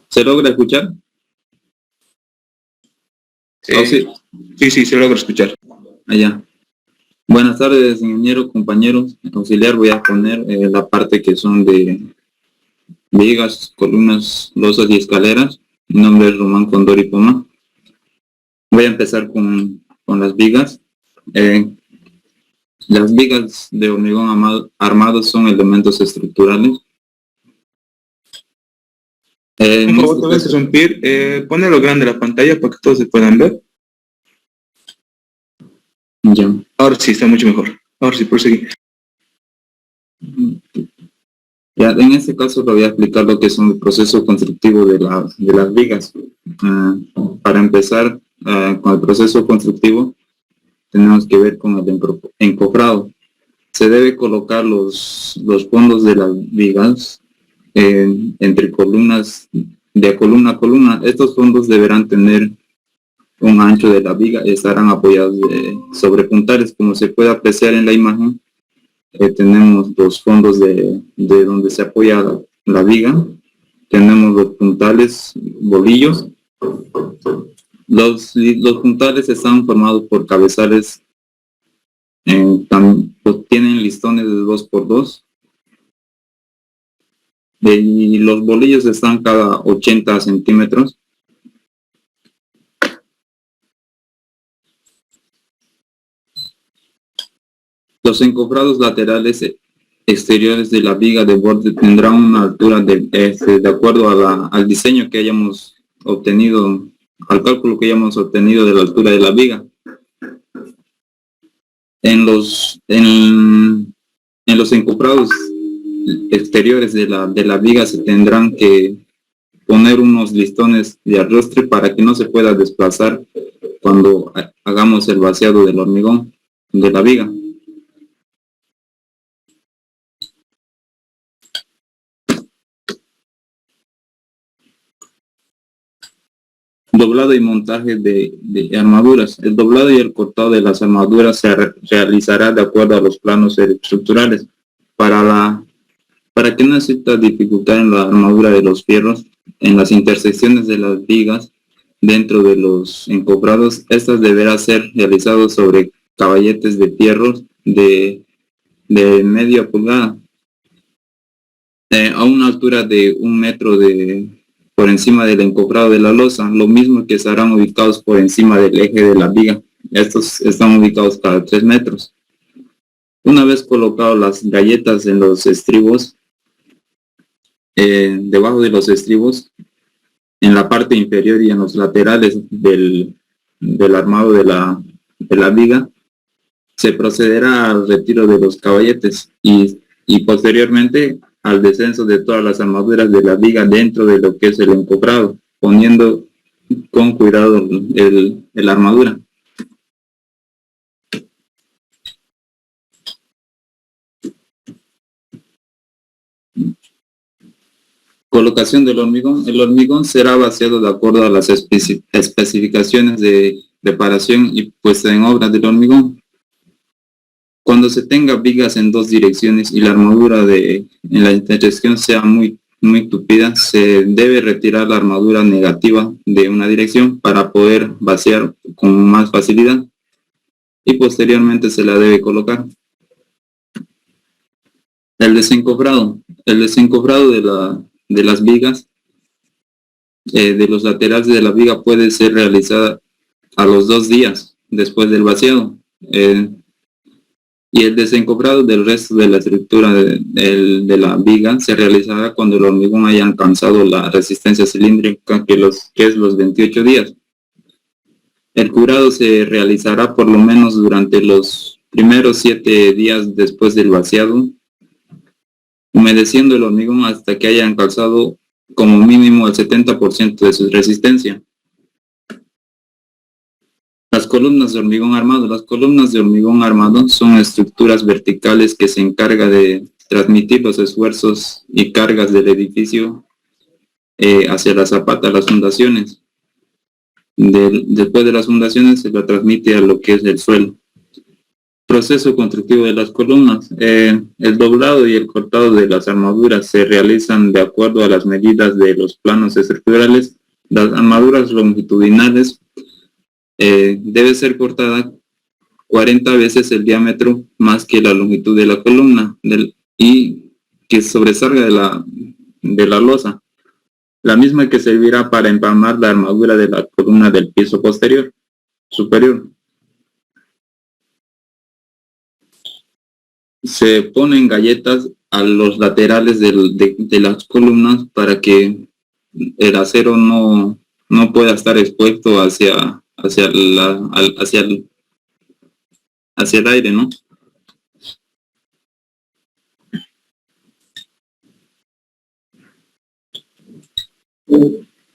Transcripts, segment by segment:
¿Se logra escuchar? Sí, sí, se logra escuchar. Allá. Buenas tardes, ingeniero, compañeros. Auxiliar, voy a poner la parte que son de vigas, columnas, losas y escaleras. Mi nombre es Román Condori Poma. Voy a empezar con las vigas. Las vigas de hormigón armado son elementos estructurales. Por favor, te voy a interrumpir. Ponelo grande la pantalla para que todos se puedan ver. Ya. Ahora sí, está mucho mejor. Ahora sí, proseguir. Ya, en este caso le voy a explicar lo que es un proceso constructivo de las vigas. Para empezar con el proceso constructivo, tenemos que ver con el encofrado. Se debe colocar los fondos de las vigas entre columnas, de columna a columna. Estos fondos deberán tener un ancho de la viga y estarán apoyados sobre puntales, como se puede apreciar en la imagen. Tenemos los fondos de donde se apoya la viga, tenemos los puntales, bolillos. Los puntales están formados por cabezales, tienen listones de 2x2, y los bolillos están cada 80 centímetros. Los encofrados laterales exteriores de la viga de borde tendrán una altura de acuerdo al diseño que hayamos obtenido, al cálculo que hayamos obtenido de la altura de la viga. En los encofrados exteriores de la viga se tendrán que poner unos listones de arrastre para que no se pueda desplazar cuando hagamos el vaciado del hormigón de la viga. Doblado y montaje de armaduras. El doblado y el cortado de las armaduras se realizará de acuerdo a los planos estructurales. Para que no exista dificultad en la armadura de los fierros, en las intersecciones de las vigas dentro de los encofrados, estas deberán ser realizadas sobre caballetes de fierros de media pulgada, a una altura de 1 metro por encima del encofrado de la losa, lo mismo que estarán ubicados por encima del eje de la viga. Estos están ubicados cada 3 metros. Una vez colocadas las galletas en los estribos, debajo de los estribos, en la parte inferior y en los laterales del armado de la viga, se procederá al retiro de los caballetes y posteriormente al descenso de todas las armaduras de la viga dentro de lo que es el encofrado, poniendo con cuidado la armadura. Colocación del hormigón. El hormigón será vaciado de acuerdo a las especificaciones de preparación y puesta en obra del hormigón. Cuando se tenga vigas en 2 direcciones y la armadura en la intersección sea muy tupida, se debe retirar la armadura negativa de una dirección para poder vaciar con más facilidad y posteriormente se la debe colocar. El desencofrado. El desencofrado de las vigas, de los laterales de la viga, puede ser realizada a los 2 días después del vaciado. Y el desencofrado del resto de la estructura de la viga se realizará cuando el hormigón haya alcanzado la resistencia cilíndrica, que es los 28 días. El curado se realizará por lo menos durante los primeros 7 días después del vaciado, humedeciendo el hormigón hasta que haya alcanzado como mínimo el 70% de su resistencia. Las columnas de hormigón armado. Las columnas de hormigón armado son estructuras verticales que se encargan de transmitir los esfuerzos y cargas del edificio hacia la zapata, las fundaciones. Después de las fundaciones se lo transmite a lo que es el suelo. Proceso constructivo de las columnas. El doblado y el cortado de las armaduras se realizan de acuerdo a las medidas de los planos estructurales. Las armaduras longitudinales debe ser cortada 40 veces el diámetro más que la longitud de la columna y que sobresalga de la losa, la misma que servirá para empalmar la armadura de la columna del piso superior. Se ponen galletas a los laterales de las columnas para que el acero no pueda estar expuesto hacia el aire, ¿no?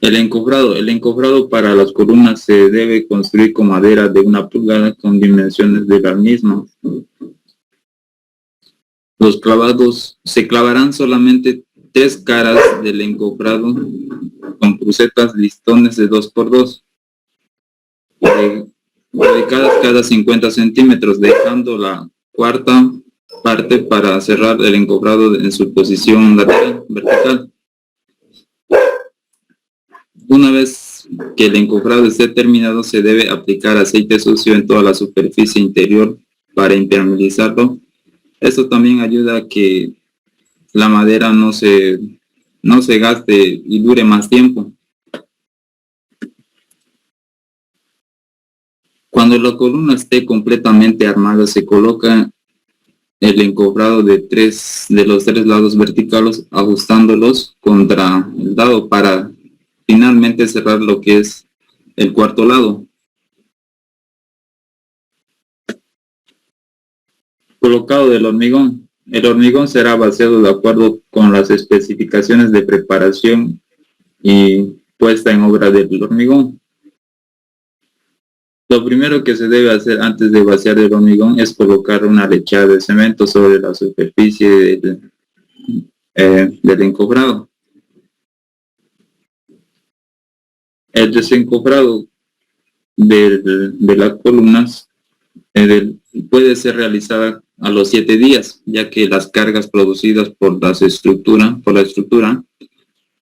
El encofrado para las columnas se debe construir con madera de 1 pulgada con dimensiones de la misma. Los clavados se clavarán solamente 3 caras del encofrado con crucetas listones de 2x2, ubicadas cada 50 centímetros, dejando la cuarta parte para cerrar el encofrado en su posición lateral vertical. Una vez que el encofrado esté terminado, se debe aplicar aceite sucio en toda la superficie interior para impermeabilizarlo. Esto también ayuda a que la madera no se gaste y dure más tiempo. Cuando la columna esté completamente armada, se coloca el encofrado de los 3 lados verticales, ajustándolos contra el lado para finalmente cerrar lo que es el cuarto lado. Colocado del hormigón. El hormigón será vaciado de acuerdo con las especificaciones de preparación y puesta en obra del hormigón. Lo primero que se debe hacer antes de vaciar el hormigón es colocar una lechada de cemento sobre la superficie del encofrado. El desencofrado de las columnas puede ser realizada a los 7 días, ya que las cargas producidas por la estructura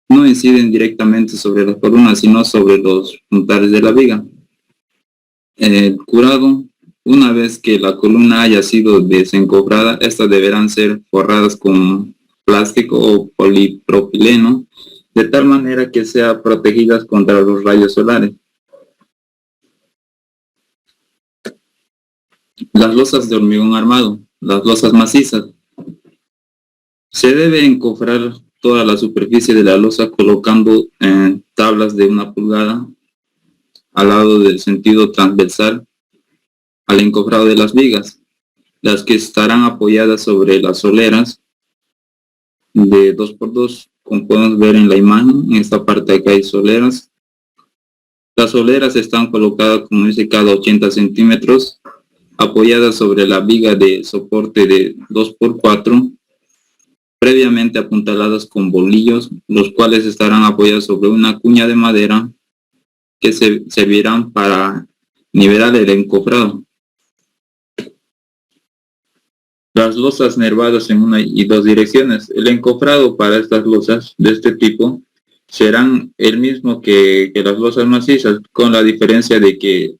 no inciden directamente sobre las columnas, sino sobre los puntales de la viga. El curado: una vez que la columna haya sido desencofrada, estas deberán ser forradas con plástico o polipropileno, de tal manera que sean protegidas contra los rayos solares. Las losas de hormigón armado. Las losas macizas. Se debe encofrar toda la superficie de la losa colocando tablas de 1 pulgada al lado del sentido transversal al encofrado de las vigas, las que estarán apoyadas sobre las soleras de 2x2, como podemos ver en la imagen. En esta parte acá hay soleras. Las soleras están colocadas, como dice, cada 80 centímetros, apoyadas sobre la viga de soporte de 2x4, previamente apuntaladas con bolillos, los cuales estarán apoyados sobre una cuña de madera que servirán para nivelar el encofrado. Las losas nervadas en 1 y 2 direcciones. El encofrado para estas losas de este tipo serán el mismo que las losas macizas, con la diferencia de que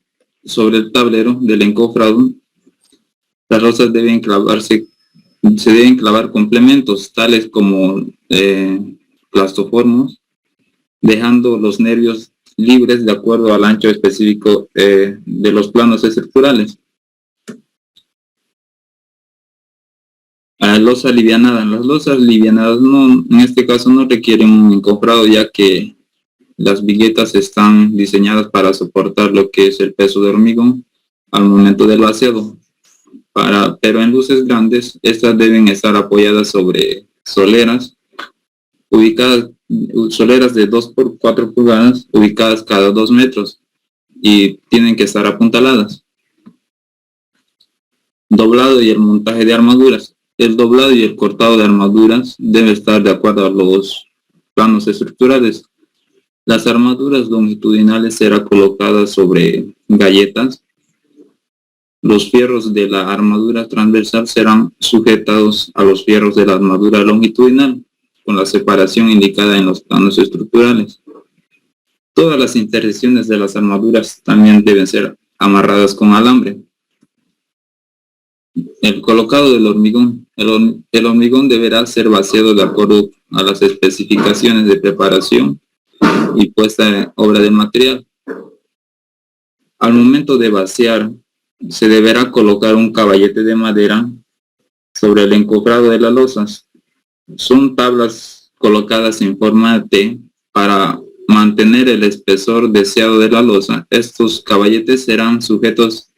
sobre el tablero del encofrado las losas se deben clavar complementos tales como plastoformos, dejando los nervios libres de acuerdo al ancho específico de los planos estructurales. Las losas alivianadas. Las losas alivianadas en este caso no requieren un encofrado, ya que las viguetas están diseñadas para soportar lo que es el peso de hormigón al momento del vaciado. Pero en luces grandes, estas deben estar apoyadas sobre soleras soleras de 2x4 pulgadas, ubicadas cada 2 metros, y tienen que estar apuntaladas. Doblado y el montaje de armaduras. El doblado y el cortado de armaduras debe estar de acuerdo a los planos estructurales. Las armaduras longitudinales serán colocadas sobre galletas Los fierros de la armadura transversal serán sujetados a los fierros de la armadura longitudinal, con la separación indicada en los planos estructurales. Todas las intersecciones de las armaduras también deben ser amarradas con alambre. El colocado del hormigón. El hormigón deberá ser vaciado de acuerdo a las especificaciones de preparación y puesta en obra del material. Al momento de vaciar, se deberá colocar un caballete de madera sobre el encofrado de las losas. Son tablas colocadas en forma T para mantener el espesor deseado de la losa. Estos caballetes serán sujetos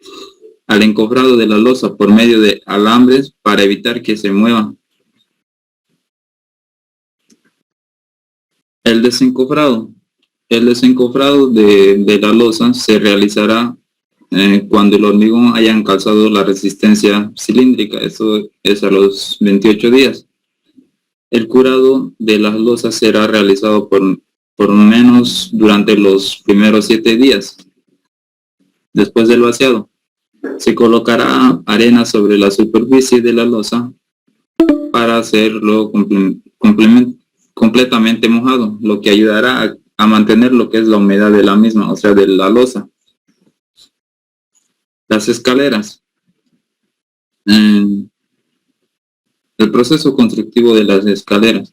al encofrado de la losa por medio de alambres para evitar que se mueva. El desencofrado. El desencofrado de la losa se realizará cuando el hormigón haya alcanzado la resistencia cilíndrica. Eso es a los 28 días. El curado de las losas será realizado por lo menos durante los primeros 7 días. Después del vaciado, se colocará arena sobre la superficie de la losa para hacerlo completamente mojado, lo que ayudará a mantener lo que es la humedad de la misma, o sea, de la losa. Las escaleras. El proceso constructivo de las escaleras.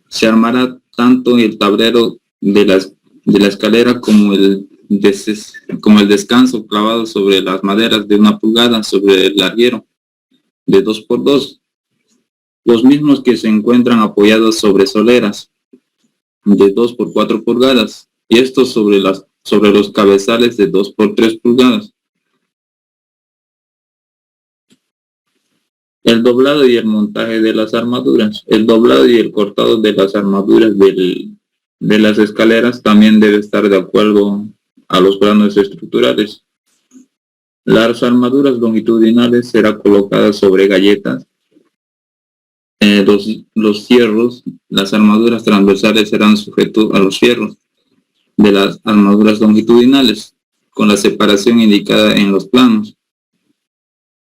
Se armará tanto el tablero de la escalera como el descanso clavado sobre las maderas de 1 pulgada sobre el larguero de 2x2, los mismos que se encuentran apoyados sobre soleras de 2x4 pulgadas y estos sobre los cabezales de 2x3 pulgadas. El doblado y el montaje de las armaduras. El doblado y el cortado de las armaduras de las escaleras también debe estar de acuerdo a los planos estructurales. Las armaduras longitudinales serán colocadas sobre galletas. Los fierros, las armaduras transversales serán sujetos a los fierros de las armaduras longitudinales, con la separación indicada en los planos.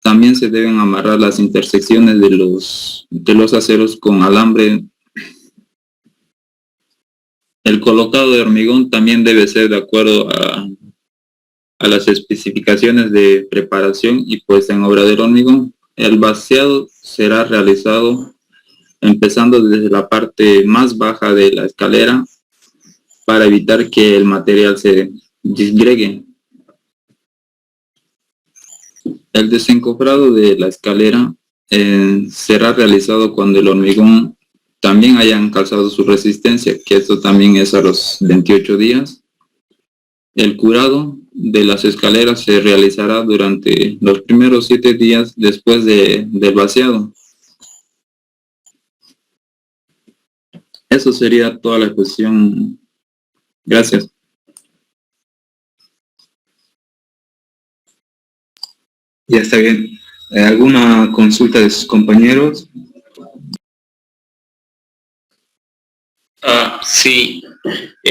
También se deben amarrar las intersecciones de los aceros con alambre. El colocado de hormigón también debe ser de acuerdo a las especificaciones de preparación y puesta en obra del hormigón. El vaciado será realizado empezando desde la parte más baja de la escalera para evitar que el material se disgregue. El desencofrado de la escalera será realizado cuando el hormigón también haya alcanzado su resistencia, que esto también es a los 28 días. El curado de las escaleras se realizará durante los primeros 7 días después del vaciado. Eso sería toda la cuestión. Gracias. Ya está bien. ¿Alguna consulta de sus compañeros? Sí.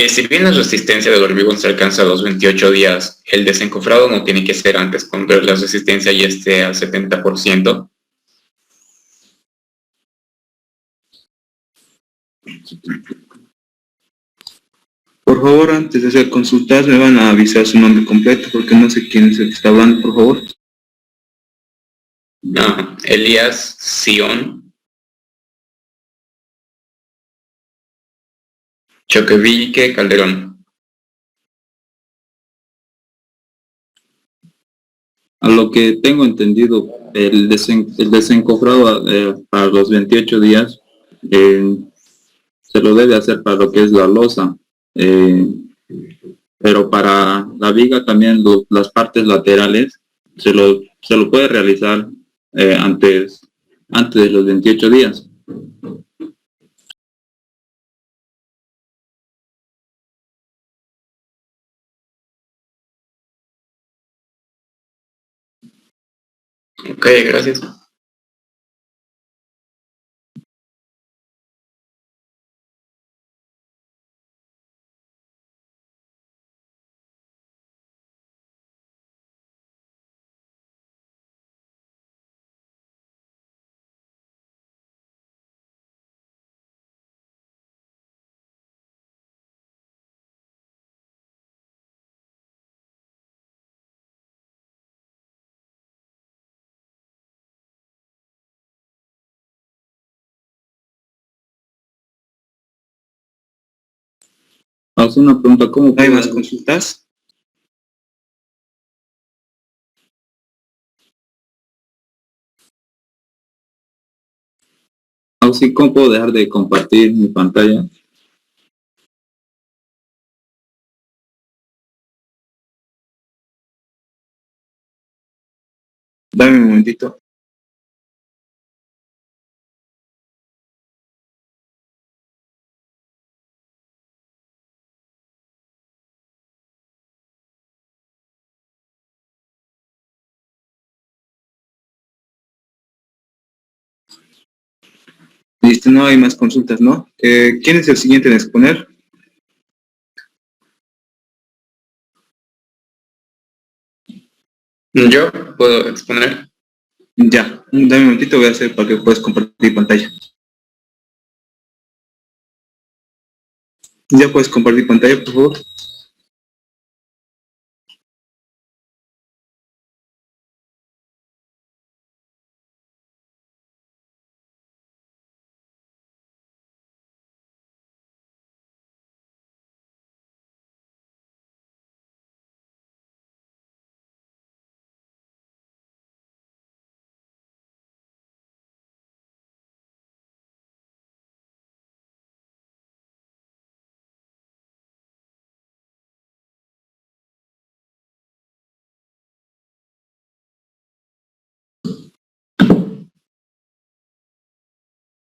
Si bien la resistencia del hormigón se alcanza a los 28 días, el desencofrado no tiene que ser antes cuando la resistencia ya esté al 70%. Por favor, antes de hacer consultas, me van a avisar su nombre completo porque no sé quién es el que está hablando, por favor. Elías Sion Choquevilque Calderón. A lo que tengo entendido, el desencofrado para los 28 días se lo debe hacer para lo que es la losa, pero para la viga también las partes laterales se lo puede realizar antes de los 28 días. Ok, gracias. Hace una pregunta, ¿cómo ¿No hay más consultas? sí, cómo puedo dejar de compartir mi pantalla? Dame un momentito. Listo, no hay más consultas, ¿no? ¿Quién es el siguiente en exponer? Yo puedo exponer. Ya, dame un momentito, voy a hacer para que puedas compartir pantalla. Ya puedes compartir pantalla, por favor.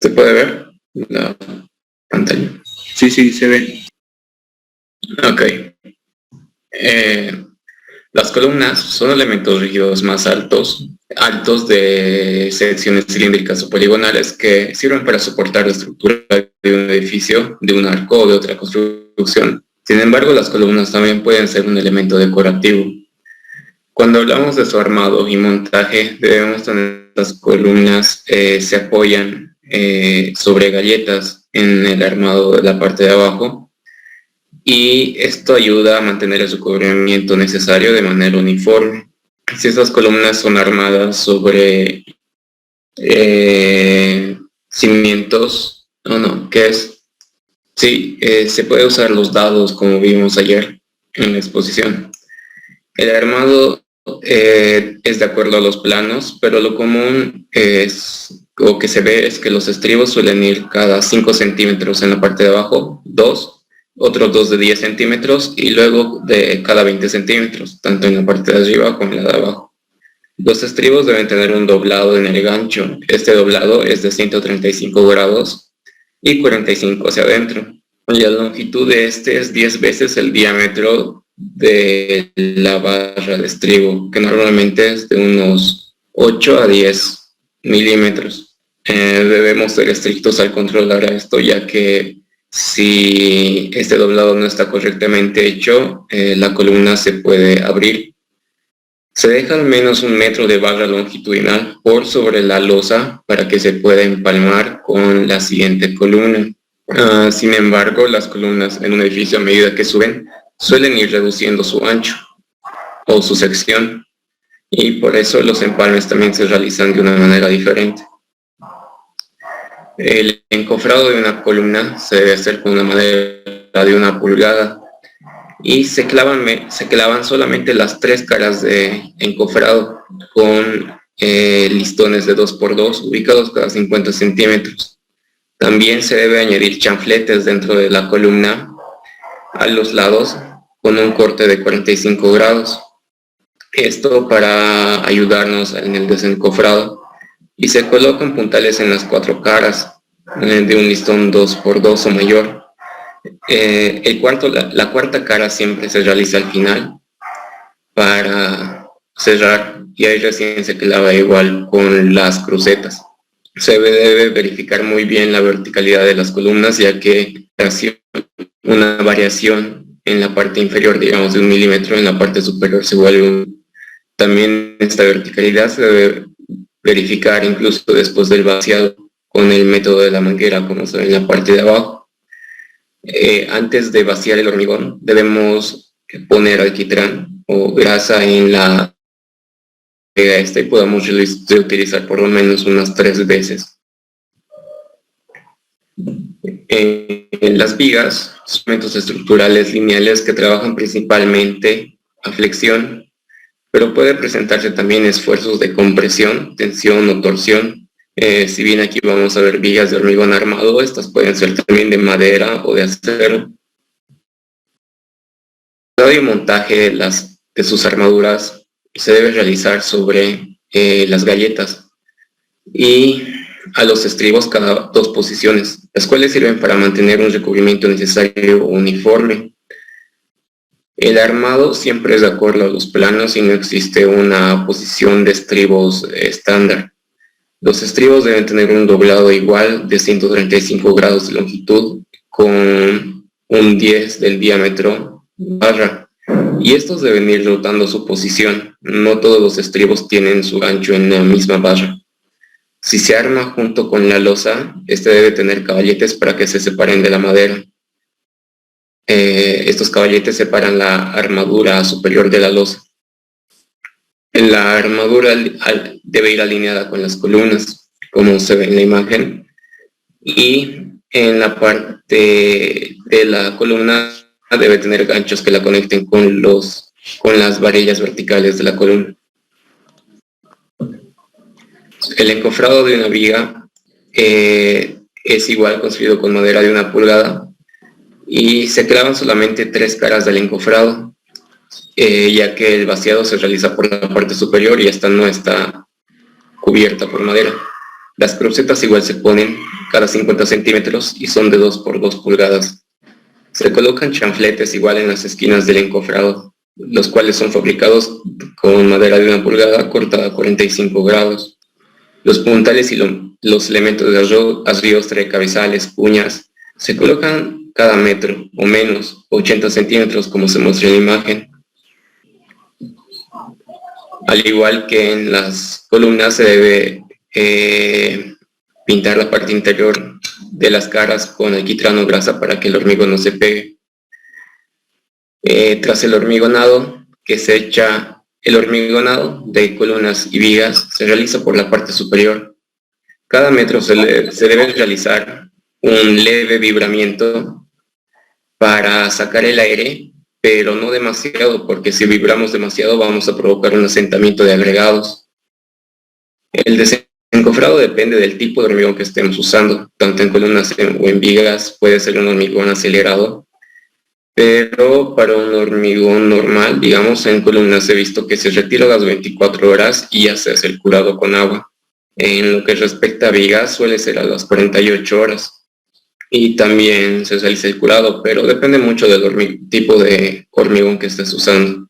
¿Se puede ver la pantalla? Sí, se ve. Ok. Las columnas son elementos rígidos más altos de secciones cilíndricas o poligonales que sirven para soportar la estructura de un edificio, de un arco o de otra construcción. Sin embargo, las columnas también pueden ser un elemento decorativo. Cuando hablamos de su armado y montaje, debemos tener las columnas se apoyan sobre galletas en el armado de la parte de abajo, y esto ayuda a mantener el recubrimiento necesario de manera uniforme. Si estas columnas son armadas sobre cimientos, ¿qué es? Sí, se puede usar los dados como vimos ayer en la exposición. El armado es de acuerdo a los planos, pero lo común o que se ve es que los estribos suelen ir cada 5 centímetros en la parte de abajo, 2, otros 2 de 10 centímetros y luego de cada 20 centímetros, tanto en la parte de arriba como en la de abajo. Los estribos deben tener un doblado en el gancho. Este doblado es de 135 grados y 45 hacia adentro. La longitud de este es 10 veces el diámetro de la barra de estribo, que normalmente es de unos 8 a 10 milímetros. Debemos ser estrictos al controlar esto, ya que si este doblado no está correctamente hecho, la columna se puede abrir. Se deja al menos 1 metro de barra longitudinal por sobre la losa para que se pueda empalmar con la siguiente columna. Sin embargo, las columnas en un edificio a medida que suben suelen ir reduciendo su ancho o su sección, y por eso los empalmes también se realizan de una manera diferente. El encofrado de una columna se debe hacer con una madera de 1 pulgada y se clavan solamente las 3 caras de encofrado con listones de 2x2 ubicados cada 50 centímetros. También se debe añadir chanfletes dentro de la columna a los lados con un corte de 45 grados. Esto para ayudarnos en el desencofrado. Y se colocan puntales en las 4 caras de un listón 2x2 o mayor. La cuarta cara siempre se realiza al final para cerrar, y ahí recién se clava igual con las crucetas. Se debe verificar muy bien la verticalidad de las columnas, ya que una variación en la parte inferior, digamos de 1 milímetro, en la parte superior se vuelve también esta verticalidad se debe verificar incluso después del vaciado con el método de la manguera, como se ve en la parte de abajo. Antes de vaciar el hormigón debemos poner alquitrán o grasa en la y podamos reutilizar por lo menos unas 3 veces. Las vigas son elementos estructurales lineales que trabajan principalmente a flexión, pero puede presentarse también esfuerzos de compresión, tensión o torsión. Si bien aquí vamos a ver vigas de hormigón armado, estas pueden ser también de madera o de acero. El montaje de sus armaduras se debe realizar sobre las galletas y a los estribos cada 2 posiciones, las cuales sirven para mantener un recubrimiento necesario uniforme. El armado siempre es de acuerdo a los planos y no existe una posición de estribos estándar. Los estribos deben tener un doblado igual de 135 grados de longitud con un 10 del diámetro barra, y estos deben ir rotando su posición. No todos los estribos tienen su ancho en la misma barra. Si se arma junto con la losa, este debe tener caballetes para que se separen de la madera. Estos caballetes separan la armadura superior de la losa. La armadura debe ir alineada con las columnas, como se ve en la imagen, y en la parte de la columna debe tener ganchos que la conecten con las varillas verticales de la columna. El encofrado de una viga es igual construido con madera de 1 pulgada y se clavan solamente 3 caras del encofrado, ya que el vaciado se realiza por la parte superior y esta no está cubierta por madera. Las crucetas igual se ponen cada 50 centímetros y son de 2 por 2 pulgadas. Se colocan chanfletes igual en las esquinas del encofrado, los cuales son fabricados con madera de 1 pulgada cortada a 45 grados. Los puntales y los elementos de ardiostre, cabezales, cuñas, se colocan cada metro o menos, 80 centímetros como se muestra en la imagen. Al igual que en las columnas se debe pintar la parte interior de las caras con alquitrán o grasa para que el hormigón no se pegue. Tras el hormigonado, que se echa el hormigonado de columnas y vigas, se realiza por la parte superior. Cada metro se debe realizar un leve vibramiento para sacar el aire, pero no demasiado, porque si vibramos demasiado vamos a provocar un asentamiento de agregados. El desencofrado depende del tipo de hormigón que estemos usando, tanto en columnas o en vigas. Puede ser un hormigón acelerado, pero para un hormigón normal, digamos, en columnas he visto que se retira a las 24 horas y ya se hace el curado con agua. En lo que respecta a vigas, suele ser a las 48 horas. Y también se realiza el curado, pero depende mucho del tipo de hormigón que estés usando.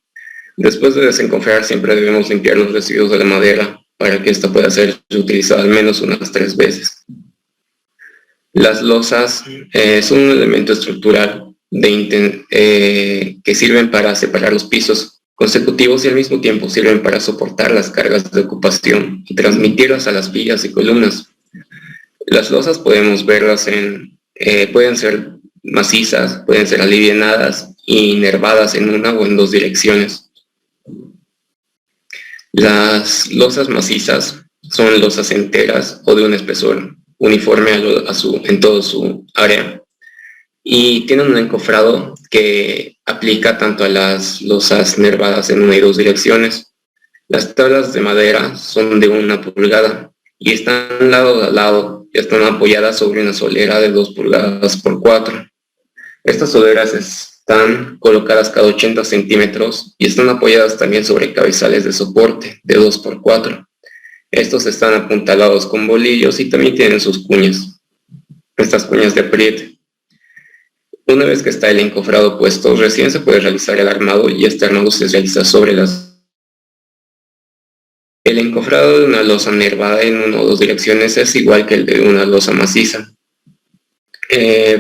Después de desencofrar, siempre debemos limpiar los residuos de la madera para que esta pueda ser utilizada al menos unas 3 veces. Las losas son un elemento estructural que sirven para separar los pisos consecutivos y al mismo tiempo sirven para soportar las cargas de ocupación y transmitirlas a las vigas y columnas. Las losas podemos verlas pueden ser macizas, pueden ser alivianadas y nervadas en una o en 2 direcciones. Las losas macizas son losas enteras o de un espesor uniforme en todo su área, y tienen un encofrado que aplica tanto a las losas nervadas en 1 y 2 direcciones. Las tablas de madera son de 1 pulgada y están lado a lado y están apoyadas sobre una solera de 2 pulgadas por 4. Estas soleras están colocadas cada 80 centímetros y están apoyadas también sobre cabezales de soporte de 2 por 4. Estos están apuntalados con bolillos y también tienen sus cuñas, estas cuñas de apriete. Una vez que está el encofrado puesto, recién se puede realizar el armado, y este armado se realiza sobre El encofrado de una losa nervada en 1 o 2 direcciones es igual que el de una losa maciza,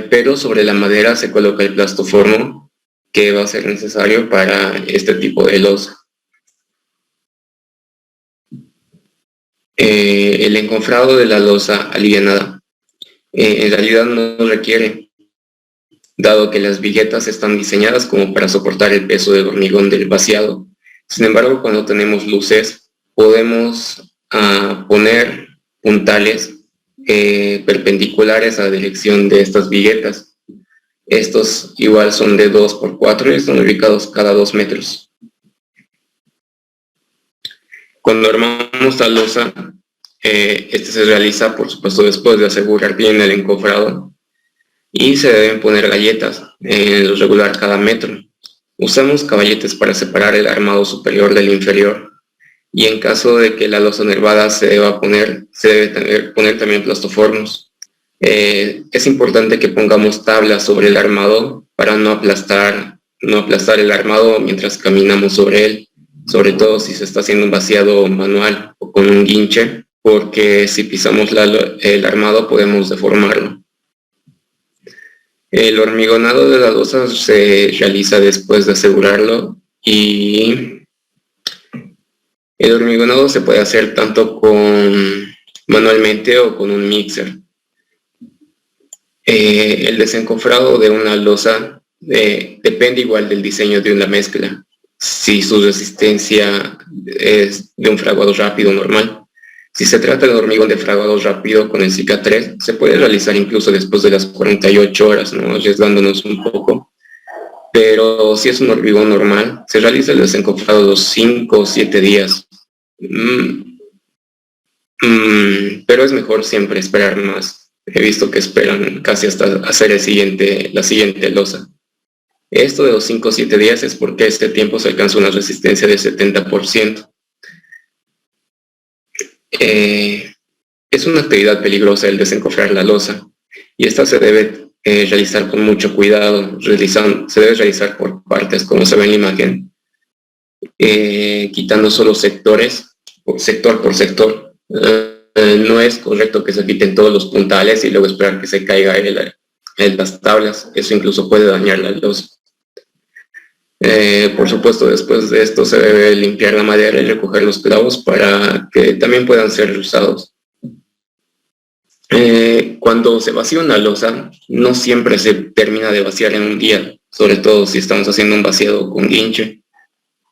pero sobre la madera se coloca el plastoformo que va a ser necesario para este tipo de losa. El encofrado de la losa alivianada en realidad no requiere, dado que las viguetas están diseñadas como para soportar el peso del hormigón del vaciado. Sin embargo, cuando tenemos luces, podemos poner puntales perpendiculares a la dirección de estas viguetas. Estos igual son de 2 por 4 y están ubicados cada 2 metros. Cuando armamos la losa, este se realiza, por supuesto, después de asegurar bien el encofrado, y se deben poner galletas en lo regular cada metro. Usamos caballetes para separar el armado superior del inferior, y en caso de que la losa nervada se deba poner, se debe poner también plastoformos. Es importante que pongamos tablas sobre el armado para no aplastar el armado mientras caminamos sobre él, sobre todo si se está haciendo un vaciado manual o con un guinche, porque si pisamos el armado podemos deformarlo. El hormigonado de la losa se realiza después de asegurarlo, y el hormigonado se puede hacer tanto manualmente o con un mixer. El desencofrado de una losa depende igual del diseño de una mezcla. Si su resistencia es de un fraguado rápido normal. Si se trata de hormigón de fraguado rápido con el SICA 3, se puede realizar incluso después de las 48 horas, ¿no? Arriesgándonos un poco. Pero si es un hormigón normal, se realiza el desencofrado los 5 o 7 días. Pero es mejor siempre esperar más. He visto que esperan casi hasta hacer la siguiente losa. Esto de los 5 o 7 días es porque este tiempo se alcanza una resistencia del 70%. Es una actividad peligrosa el desencofrar la losa, y esta se debe realizar con mucho cuidado. Se debe realizar por partes, como se ve en la imagen, quitando solo sectores, sector por sector. No es correcto que se quiten todos los puntales y luego esperar que se caiga las tablas. Eso incluso puede dañar la losa. Por supuesto, después de esto se debe limpiar la madera y recoger los clavos para que también puedan ser usados. Cuando se vacía una losa, no siempre se termina de vaciar en un día, sobre todo si estamos haciendo un vaciado con guinche.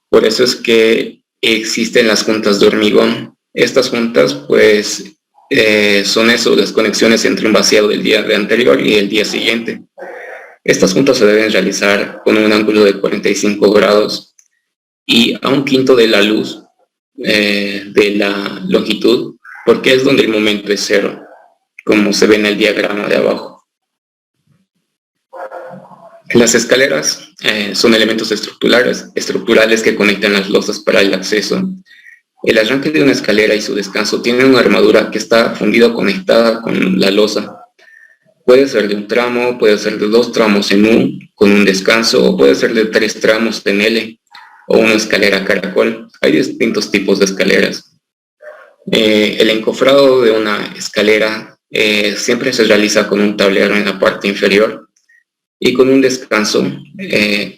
Por eso es que existen las juntas de hormigón. Estas juntas, pues, son las conexiones entre un vaciado del día anterior y el día siguiente. Estas juntas se deben realizar con un ángulo de 45 grados y a 1/5 de la luz de la longitud, porque es donde el momento es cero, como se ve en el diagrama de abajo. Las escaleras son elementos estructurales que conectan las losas para el acceso. El arranque de una escalera y su descanso tienen una armadura que está fundida o conectada con la losa. Puede ser de un tramo, puede ser de 2 tramos en U, con un descanso, o puede ser de 3 tramos en L, o una escalera caracol. Hay distintos tipos de escaleras. El encofrado de una escalera siempre se realiza con un tablero en la parte inferior y con un descanso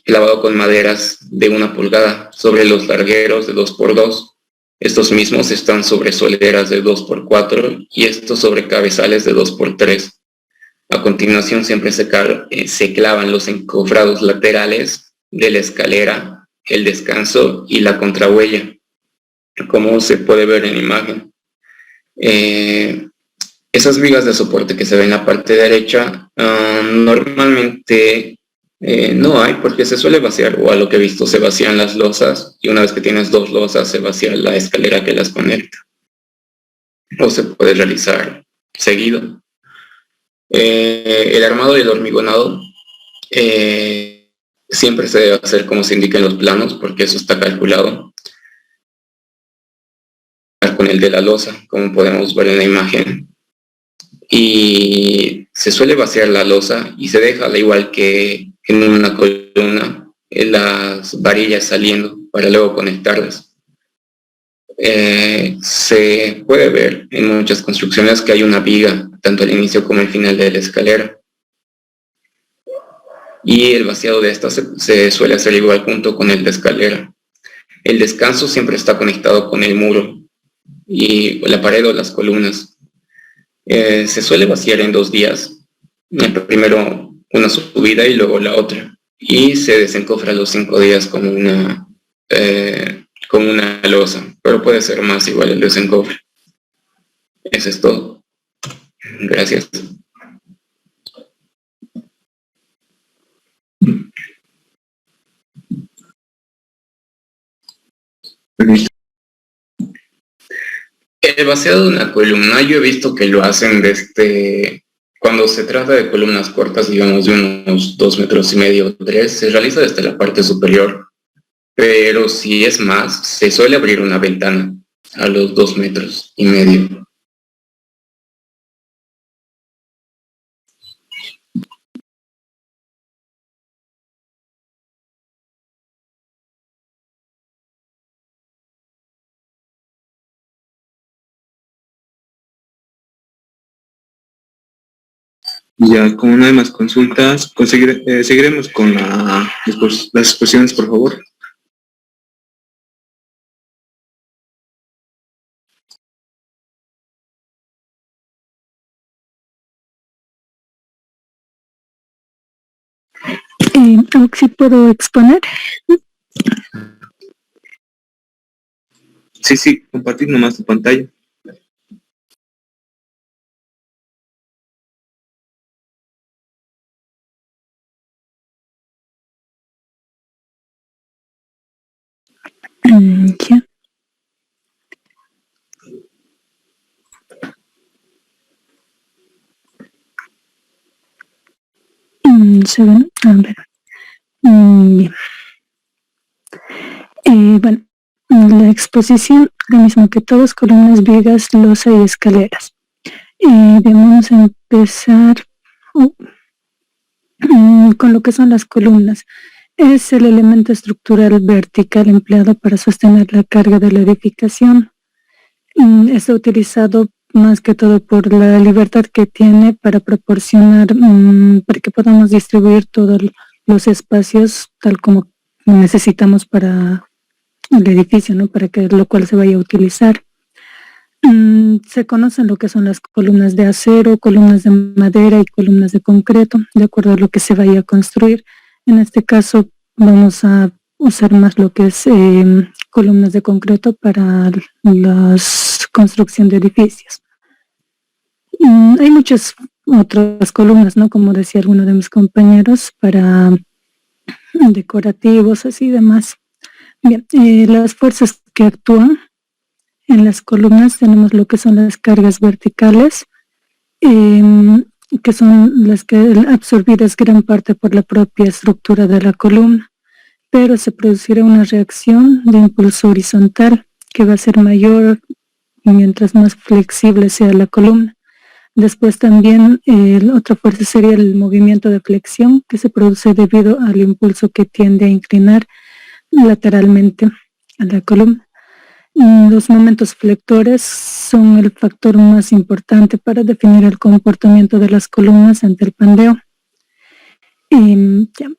clavado con maderas de 1 pulgada sobre los largueros de 2x2. Estos mismos están sobre soleras de 2x4 y estos sobre cabezales de 2x3. A continuación siempre se clavan los encofrados laterales de la escalera, el descanso y la contrahuella, como se puede ver en la imagen. Esas vigas de soporte que se ven en la parte derecha, normalmente no hay, porque se suele vaciar, o a lo que he visto se vacían las losas, y una vez que tienes 2 losas se vacía la escalera que las conecta, o se puede realizar seguido. El armado y el hormigonado siempre se debe hacer como se indica en los planos, porque eso está calculado con el de la losa, como podemos ver en la imagen. Y se suele vaciar la losa y se deja, al igual que en una columna, las varillas saliendo para luego conectarlas. Se puede ver en muchas construcciones que hay una viga tanto al inicio como al final de la escalera, y el vaciado de esta se suele hacer igual junto con el de escalera. El descanso siempre está conectado con el muro y la pared o las columnas. Se suele vaciar en 2 días, primero una subida y luego la otra, y se desencofra los 5 días como una losa, pero puede ser más igual el desencofre. Eso es todo. Gracias. El vaciado de una columna, yo he visto que lo hacen cuando se trata de columnas cortas, digamos de unos 2,5 metros o 3, se realiza desde la parte superior, pero si es más, se suele abrir una ventana a los 2,5 metros. Ya, como no hay más consultas, seguiremos con las exposiciones, por favor. ¿Sí puedo exponer? Sí, compartir nomás tu pantalla. Ya. ¿Se ven? A ver. Bien. Bueno, la exposición, lo mismo que todos, columnas, vigas, losa y escaleras. Vamos a empezar con lo que son las columnas. Es el elemento estructural vertical empleado para sostener la carga de la edificación. Está utilizado más que todo por la libertad que tiene para proporcionar, para que podamos distribuir todos los espacios tal como necesitamos para el edificio, ¿no? Para que lo cual se vaya a utilizar. Se conocen lo que son las columnas de acero, columnas de madera y columnas de concreto, de acuerdo a lo que se vaya a construir. En este caso vamos a usar más lo que es columnas de concreto para la construcción de edificios. Hay muchas otras columnas, ¿no? Como decía alguno de mis compañeros, para decorativos, así y demás. Bien, las fuerzas que actúan en las columnas tenemos lo que son las cargas verticales, que son las que absorbidas gran parte por la propia estructura de la columna, pero se producirá una reacción de impulso horizontal que va a ser mayor mientras más flexible sea la columna. Después también otra fuerza sería el movimiento de flexión que se produce debido al impulso que tiende a inclinar lateralmente a la columna. Los momentos flectores son el factor más importante para definir el comportamiento de las columnas ante el pandeo. Ya,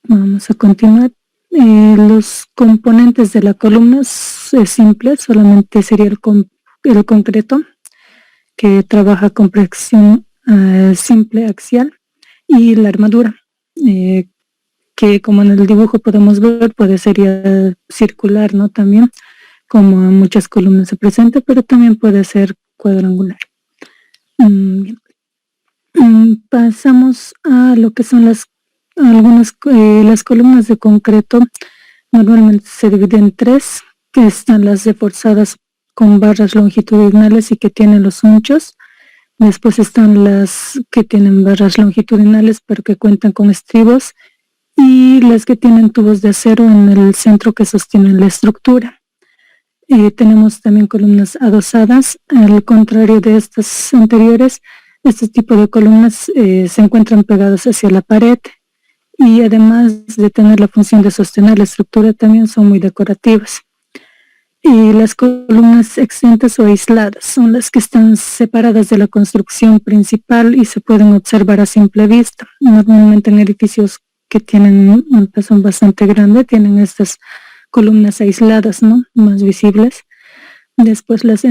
vamos a continuar. Los componentes de la columna es simple, solamente sería el concreto, que trabaja con presión simple axial, y la armadura, que como en el dibujo podemos ver, puede ser circular, ¿no? También, como en muchas columnas se presenta, pero también puede ser cuadrangular. Pasamos a lo que son las columnas de concreto. Normalmente se dividen en tres, que están las reforzadas con barras longitudinales y que tienen los hunchos. Después están las que tienen barras longitudinales pero que cuentan con estribos, y las que tienen tubos de acero en el centro que sostienen la estructura. Tenemos también columnas adosadas. Al contrario de estas anteriores, este tipo de columnas se encuentran pegadas hacia la pared, y además de tener la función de sostener la estructura, también son muy decorativas. Y las columnas exentas o aisladas son las que están separadas de la construcción principal y se pueden observar a simple vista. Normalmente en edificios que tienen un peso bastante grande tienen estas columnas aisladas, ¿no? Más visibles. Después las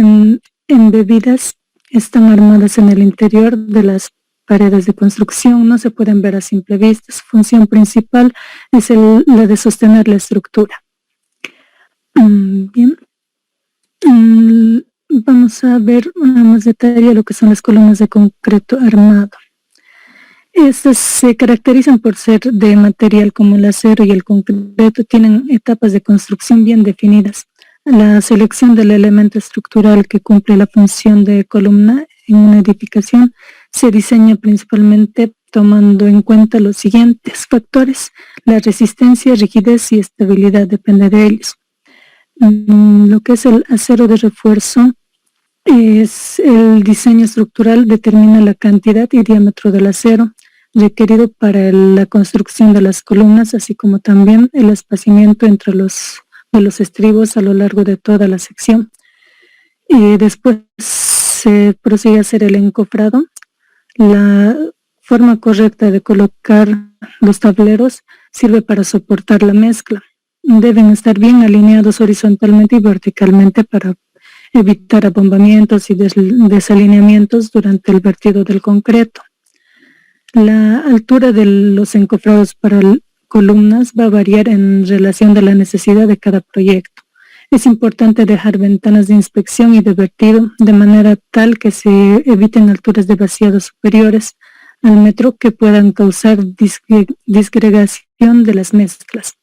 embebidas están armadas en el interior de las paredes de construcción, no se pueden ver a simple vista. Su función principal es la de sostener la estructura. Bien. vamos a ver más detalle lo que son las columnas de concreto armado. Estas se caracterizan por ser de material como el acero y el concreto, tienen etapas de construcción bien definidas. La selección del elemento estructural que cumple la función de columna en una edificación se diseña principalmente tomando en cuenta los siguientes factores: la resistencia, rigidez y estabilidad, depende de ellos. Lo que es el acero de refuerzo es el diseño estructural, determina la cantidad y diámetro del acero requerido para la construcción de las columnas, así como también el espaciamiento entre de los estribos a lo largo de toda la sección. Después se prosigue a hacer el encofrado. La forma correcta de colocar los tableros sirve para soportar la mezcla. Deben estar bien alineados horizontalmente y verticalmente para evitar abombamientos y desalineamientos durante el vertido del concreto. La altura de los encofrados para columnas va a variar en relación de la necesidad de cada proyecto. Es importante dejar ventanas de inspección y de vertido de manera tal que se eviten alturas de vaciado superiores al metro que puedan causar disgregación de las mezclas.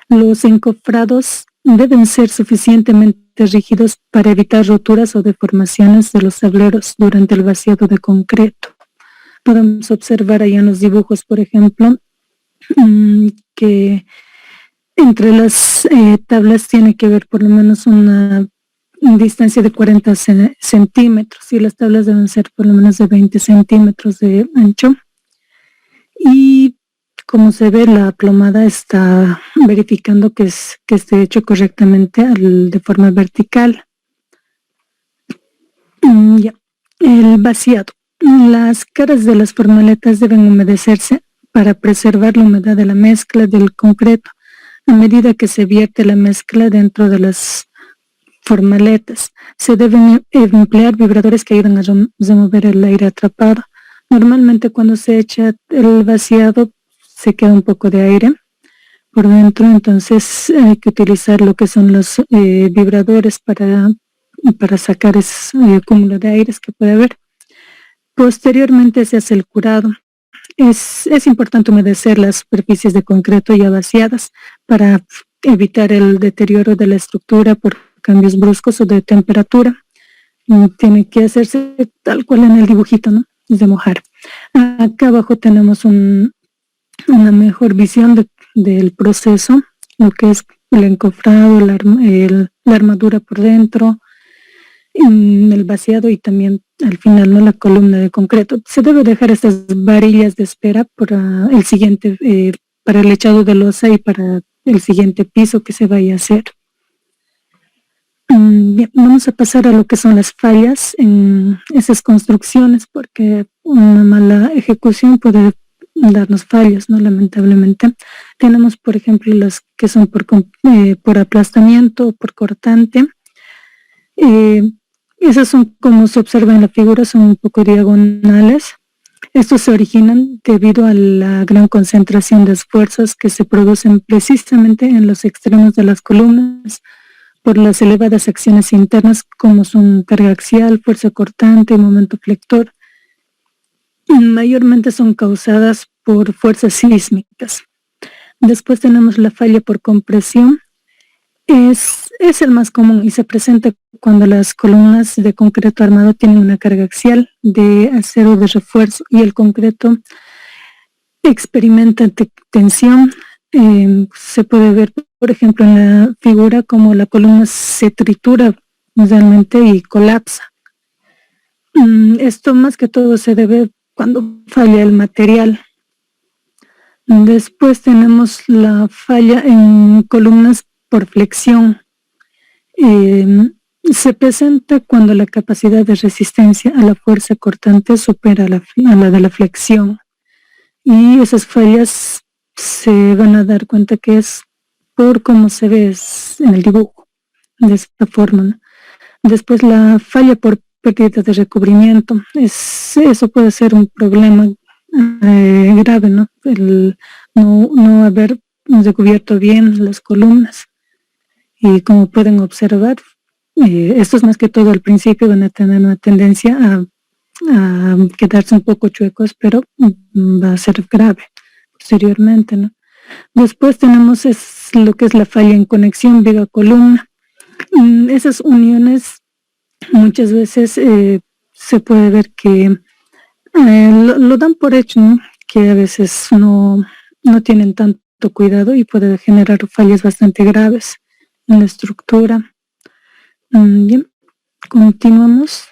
Los encofrados deben ser suficientemente rígidos para evitar roturas o deformaciones de los tableros durante el vaciado de concreto. Podemos observar ahí en los dibujos, por ejemplo, que entre las tablas tiene que haber por lo menos una distancia de 40 centímetros y las tablas deben ser por lo menos de 20 centímetros de ancho. Y como se ve, la plomada está verificando que esté hecho correctamente de forma vertical. El vaciado. Las caras de las formaletas deben humedecerse para preservar la humedad de la mezcla del concreto a medida que se vierte la mezcla dentro de las formaletas. Se deben emplear vibradores que ayuden a remover el aire atrapado. Normalmente cuando se echa el vaciado se queda un poco de aire por dentro, entonces hay que utilizar lo que son los vibradores para sacar ese cúmulo de aires que puede haber. Posteriormente se hace el curado. Es importante humedecer las superficies de concreto ya vaciadas para evitar el deterioro de la estructura por cambios bruscos o de temperatura. Tiene que hacerse tal cual en el dibujito, ¿no? Es de mojar. Acá abajo tenemos una mejor visión del proceso, lo que es el encofrado, la armadura por dentro, el vaciado y también al final, ¿no?, la columna de concreto. Se debe dejar estas varillas de espera para el siguiente, para el echado de losa y para el siguiente piso que se vaya a hacer. Bien, vamos a pasar a lo que son las fallas en esas construcciones, porque una mala ejecución puede darnos fallas, ¿no? Lamentablemente. Tenemos, por ejemplo, las que son por aplastamiento o por cortante. Esas son, como se observa en la figura, son un poco diagonales. Estos se originan debido a la gran concentración de esfuerzos que se producen precisamente en los extremos de las columnas por las elevadas acciones internas como son carga axial, fuerza cortante y momento flector. Mayormente son causadas por fuerzas sísmicas. Después tenemos la falla por compresión. Es el más común y se presenta cuando las columnas de concreto armado tienen una carga axial de acero de refuerzo y el concreto experimenta tensión. Se puede ver, por ejemplo, en la figura como la columna se tritura realmente y colapsa. Esto más que todo se debe cuando falla el material. Después tenemos la falla en columnas por flexión. Se presenta cuando la capacidad de resistencia a la fuerza cortante supera a la de la flexión. Y esas fallas se van a dar cuenta que es por cómo se ve en el dibujo, de esta forma, ¿no? Después la falla por pérdida de recubrimiento. Eso puede ser un problema grave, ¿no? El no haber recubierto bien las columnas. Y como pueden observar, estos más que todo al principio van a tener una tendencia a quedarse un poco chuecos, pero va a ser grave posteriormente, ¿no? Después tenemos lo que es la falla en conexión viga-columna. Esas uniones muchas veces se puede ver que lo dan por hecho, ¿no? Que a veces no tienen tanto cuidado y puede generar fallas bastante graves en la estructura. Bien, continuamos.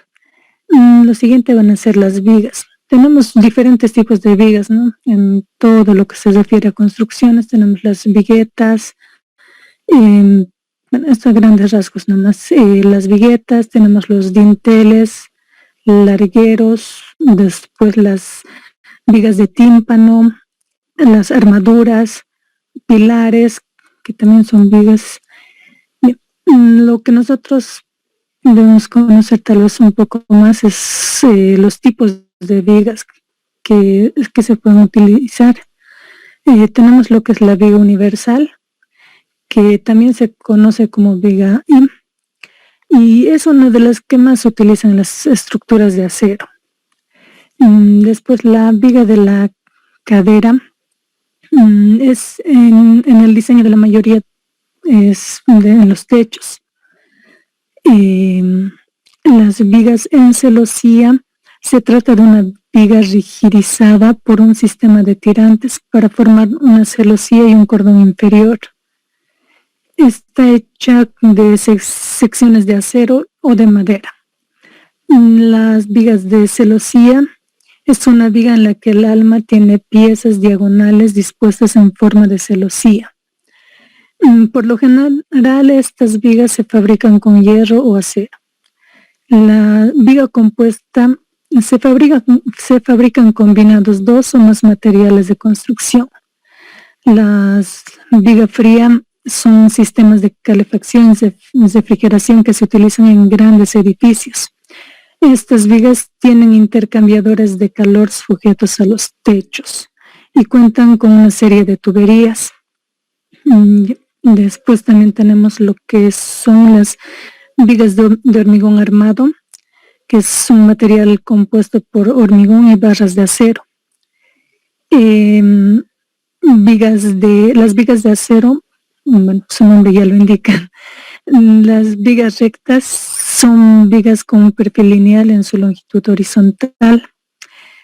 Lo siguiente van a ser las vigas. Tenemos diferentes tipos de vigas, ¿no? En todo lo que se refiere a construcciones tenemos las viguetas, bueno, esto a grandes rasgos nomás, las viguetas, tenemos los dinteles, largueros, después las vigas de tímpano, las armaduras, pilares, que también son vigas. Bien, lo que nosotros debemos conocer tal vez un poco más es los tipos de vigas que se pueden utilizar. Tenemos lo que es la viga universal, que también se conoce como viga IM, y es una de las que más se utilizan en las estructuras de acero. Después la viga de la cadera es en el diseño de la mayoría en los techos. Las vigas en celosía, se trata de una viga rigidizada por un sistema de tirantes para formar una celosía y un cordón inferior. Está hecha de secciones de acero o de madera. Las vigas de celosía es una viga en la que el alma tiene piezas diagonales dispuestas en forma de celosía. Por lo general, estas vigas se fabrican con hierro o acero. La viga compuesta se fabrican combinados 2 o más materiales de construcción. Las viga fría son sistemas de calefacción y refrigeración que se utilizan en grandes edificios. Estas vigas tienen intercambiadores de calor sujetos a los techos y cuentan con una serie de tuberías. Después también tenemos lo que son las vigas de hormigón armado, que es un material compuesto por hormigón y barras de acero. Las vigas de acero, bueno, su nombre ya lo indica. Las vigas rectas son vigas con un perfil lineal en su longitud horizontal.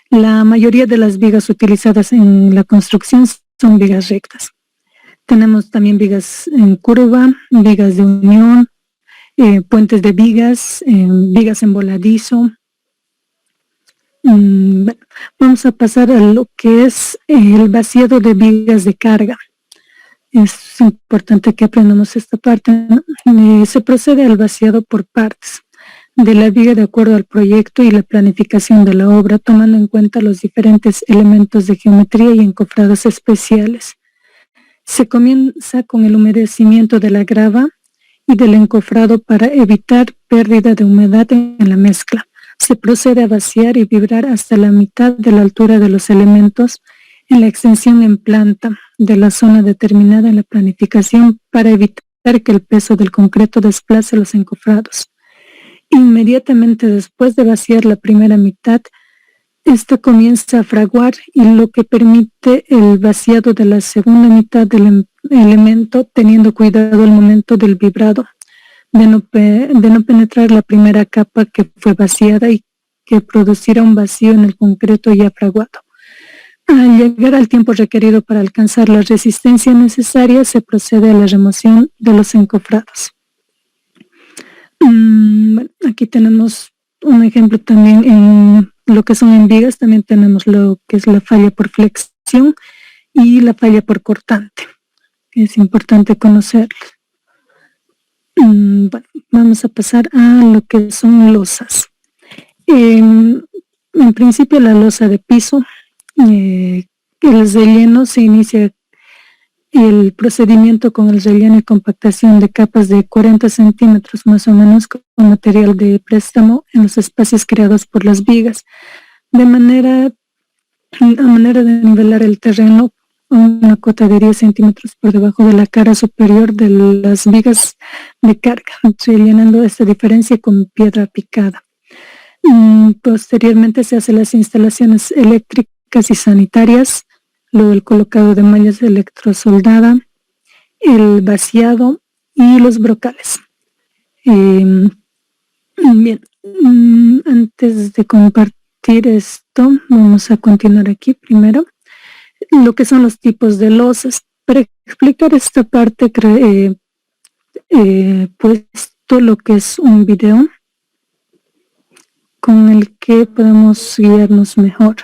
La mayoría de las vigas utilizadas en la construcción son vigas rectas. Tenemos también vigas en curva, vigas de unión, puentes de vigas, vigas en voladizo. Vamos a pasar a lo que es el vaciado de vigas de carga. Es importante que aprendamos esta parte, ¿no? Se procede al vaciado por partes de la viga de acuerdo al proyecto y la planificación de la obra, tomando en cuenta los diferentes elementos de geometría y encofrados especiales. Se comienza con el humedecimiento de la grava y del encofrado para evitar pérdida de humedad en la mezcla. Se procede a vaciar y vibrar hasta la mitad de la altura de los elementos en la extensión en planta de la zona determinada en la planificación para evitar que el peso del concreto desplace los encofrados. Inmediatamente después de vaciar la primera mitad, esta comienza a fraguar y lo que permite el vaciado de la segunda mitad del elemento, teniendo cuidado al momento del vibrado, de no penetrar la primera capa que fue vaciada y que producirá un vacío en el concreto ya fraguado. Al llegar al tiempo requerido para alcanzar la resistencia necesaria, se procede a la remoción de los encofrados. Bueno, aquí tenemos un ejemplo también en lo que son en vigas. También tenemos lo que es la falla por flexión y la falla por cortante. Es importante conocerlo. Bueno, vamos a pasar a lo que son losas. En principio, la losa de piso, el relleno se inicia el procedimiento con el relleno y compactación de capas de 40 centímetros más o menos con material de préstamo en los espacios creados por las vigas, a manera de nivelar el terreno una cota de 10 centímetros por debajo de la cara superior de las vigas de carga, rellenando esta diferencia con piedra picada. Posteriormente se hacen las instalaciones eléctricas y sanitarias, luego el colocado de mallas electrosoldada, el vaciado y los brocales. Bien, antes de compartir esto, vamos a continuar aquí primero. Lo que son los tipos de losas. Para explicar esta parte, puesto lo que es un video con el que podemos guiarnos mejor.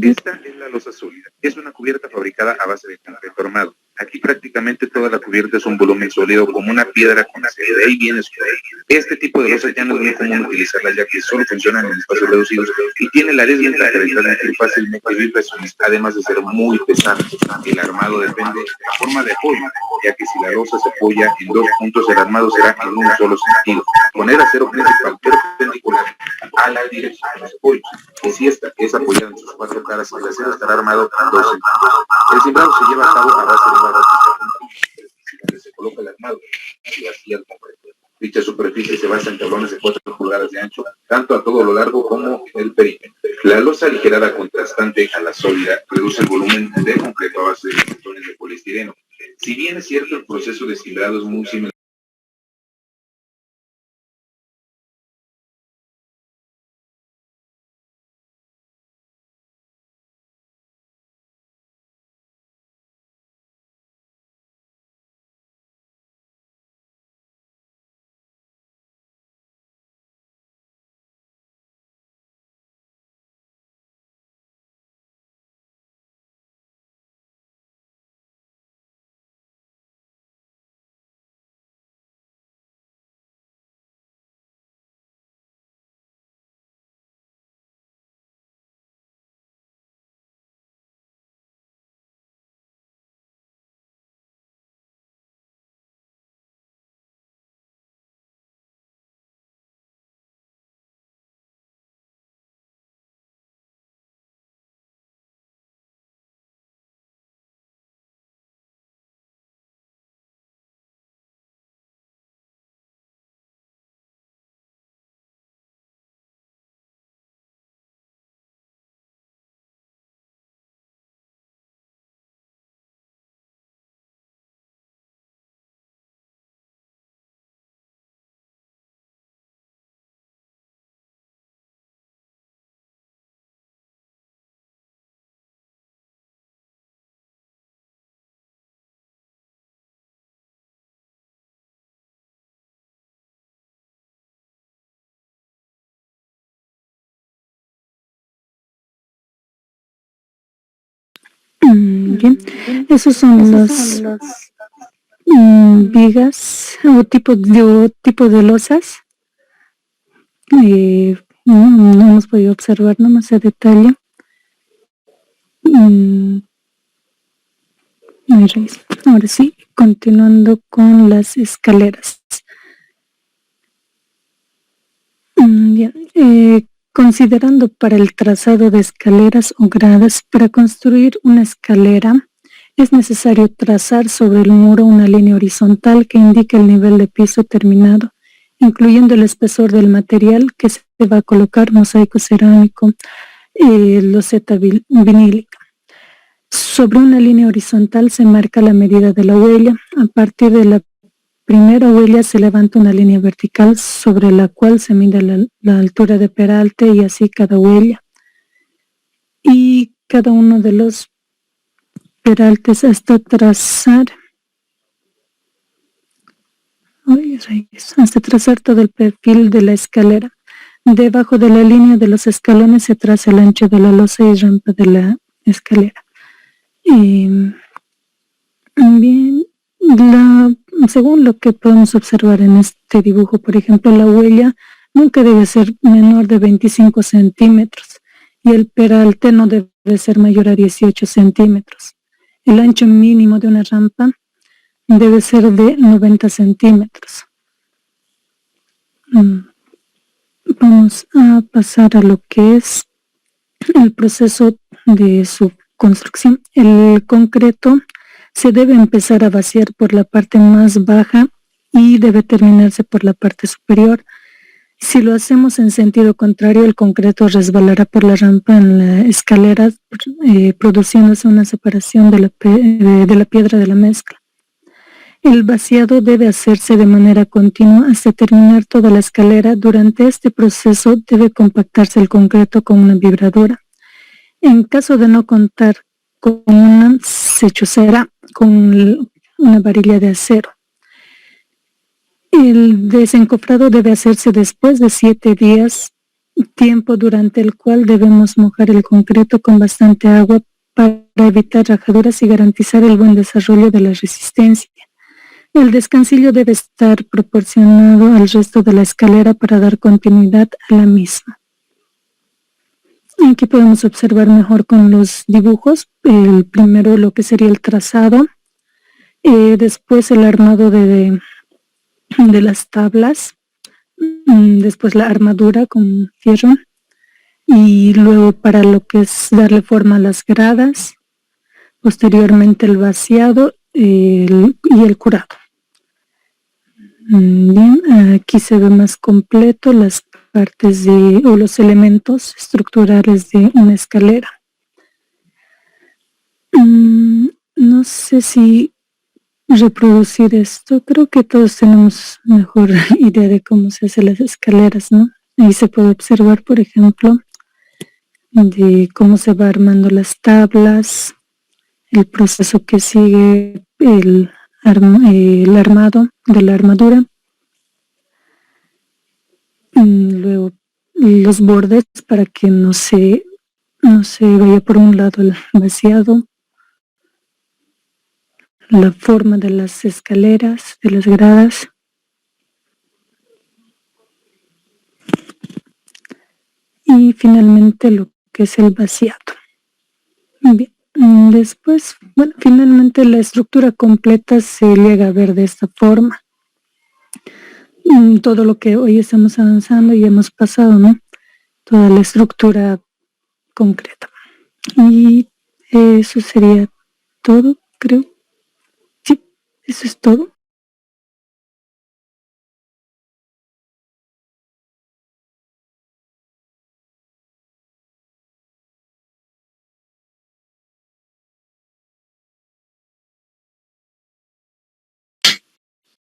Esta es la losa sólida. Es una cubierta fabricada a base de concreto armado. Aquí prácticamente toda la cubierta es un volumen sólido como una piedra con acero. De ahí viene su nombre. Este tipo de losa ya no es muy común utilizarla, ya que solo funcionan en espacios reducidos y tiene la desventaja de transmitir fácilmente vibraciones, además de ser muy pesada. El armado depende de la forma de apoyo, ya que si la losa se apoya en dos puntos, el armado será en un solo sentido. Poner acero principal perpendicular a la dirección de los apoyos. Y si esta es apoyada en sus cuatro caras, el acero estará armado en dos sentidos. El cimbrado se lleva a cabo a base de barras donde se coloca el armado y vacía el concreto. Dicha superficie se basa en tablones de 4 pulgadas de ancho, tanto a todo lo largo como en el perímetro. La losa aligerada contrastante a la sólida reduce el volumen de concreto a base de cartones de poliestireno. Si bien es cierto, el proceso de cimbrado es muy similar. Bien, esos son las vigas o tipo de losas. No hemos podido observar nomás a detalle. Ahora sí, continuando con las escaleras. Bien, considerando para el trazado de escaleras o gradas, para construir una escalera es necesario trazar sobre el muro una línea horizontal que indique el nivel de piso terminado, incluyendo el espesor del material que se va a colocar, mosaico cerámico, loseta vinílica. Sobre una línea horizontal se marca la medida de la huella. A partir de la primera huella se levanta una línea vertical sobre la cual se mide la altura de peralte y así cada huella. Y cada uno de los peraltes hasta trazar todo el perfil de la escalera. Debajo de la línea de los escalones se traza el ancho de la losa y rampa de la escalera. Bien, según lo que podemos observar en este dibujo, por ejemplo, la huella nunca debe ser menor de 25 centímetros y el peralte no debe ser mayor a 18 centímetros. El ancho mínimo de una rampa debe ser de 90 centímetros. Vamos a pasar a lo que es el proceso de su construcción. El concreto se debe empezar a vaciar por la parte más baja y debe terminarse por la parte superior. Si lo hacemos en sentido contrario, el concreto resbalará por la rampa en la escalera, produciéndose una separación de la piedra de la mezcla. El vaciado debe hacerse de manera continua hasta terminar toda la escalera. Durante este proceso debe compactarse el concreto con una vibradora. En caso de no contar con una, se chuzará con una varilla de acero. El desencofrado debe hacerse después de 7 días, tiempo durante el cual debemos mojar el concreto con bastante agua para evitar rajaduras y garantizar el buen desarrollo de la resistencia. El descansillo debe estar proporcionado al resto de la escalera para dar continuidad a la misma. Aquí podemos observar mejor con los dibujos, el primero lo que sería el trazado, después el armado de las tablas, después la armadura con fierro y luego para lo que es darle forma a las gradas, posteriormente el vaciado y el curado. Bien, aquí se ve más completo las partes o los elementos estructurales de una escalera. No sé si reproducir esto, creo que todos tenemos mejor idea de cómo se hacen las escaleras, ¿no? Ahí se puede observar, por ejemplo, de cómo se va armando las tablas, el proceso que sigue el armado de la armadura. Luego los bordes para que no se vaya por un lado el vaciado, la forma de las escaleras, de las gradas. Y finalmente lo que es el vaciado. Bien. Después, bueno, finalmente la estructura completa se llega a ver de esta forma. Todo lo que hoy estamos avanzando y hemos pasado, ¿no? Toda la estructura concreta. Y eso sería todo, creo. Sí, eso es todo.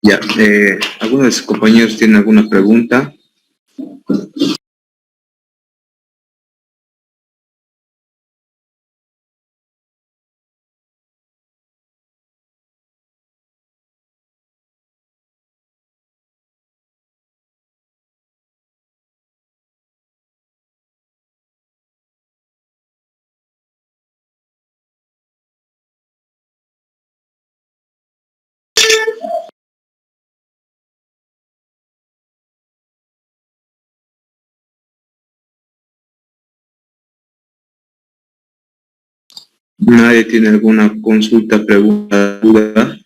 Ya, ¿alguno de sus compañeros tiene alguna pregunta? ¿Nadie tiene alguna consulta, pregunta, duda?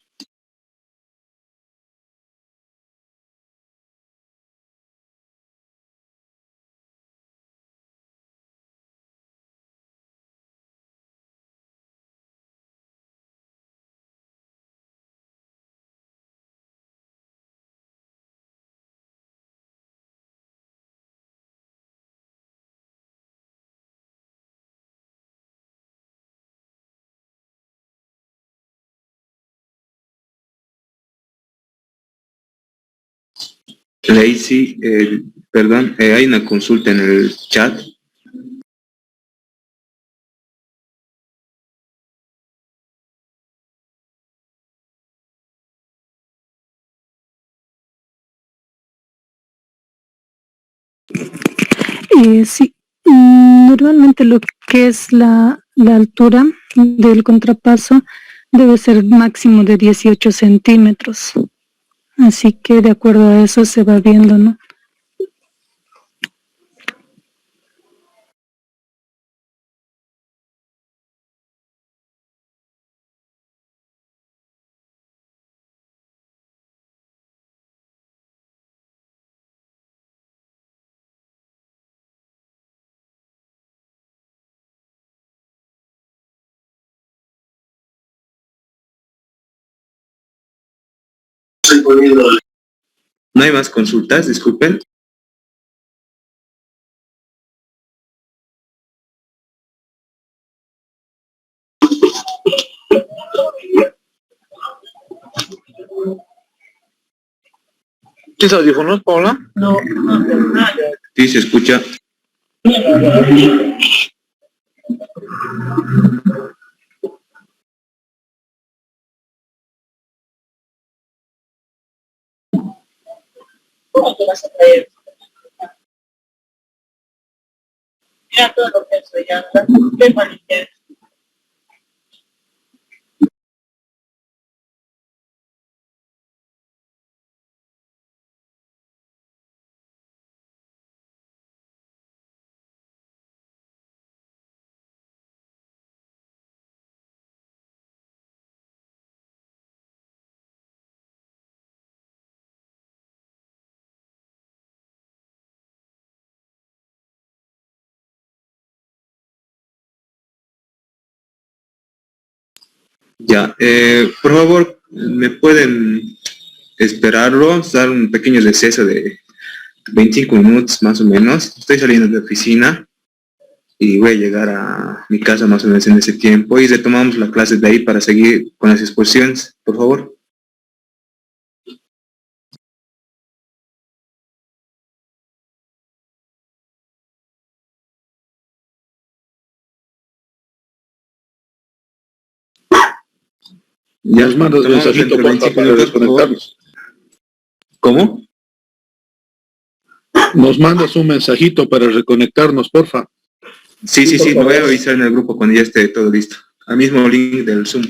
Lacey, perdón, hay una consulta en el chat. Sí, normalmente lo que es la altura del contrapaso debe ser máximo de 18 centímetros. Así que de acuerdo a eso se va viendo, ¿no? No hay más consultas, disculpen. ¿Tienes audífonos, Paula? No, Sí, se escucha. ¿cómo te vas a traer? Mira todo lo que estoy ya. Qué manera. Ya, por favor, ¿me pueden esperarlo? Dar un pequeño receso de 25 minutos más o menos. Estoy saliendo de la oficina y voy a llegar a mi casa más o menos en ese tiempo y retomamos la clase de ahí para seguir con las exposiciones, por favor. Ya, Nos mandas tomamos mensajito entre para 25 minutos, por favor. desconectarnos. ¿Cómo? Nos mandas un mensajito para reconectarnos, porfa. Sí, me voy a avisar en el grupo cuando ya esté todo listo. Al mismo link del Zoom.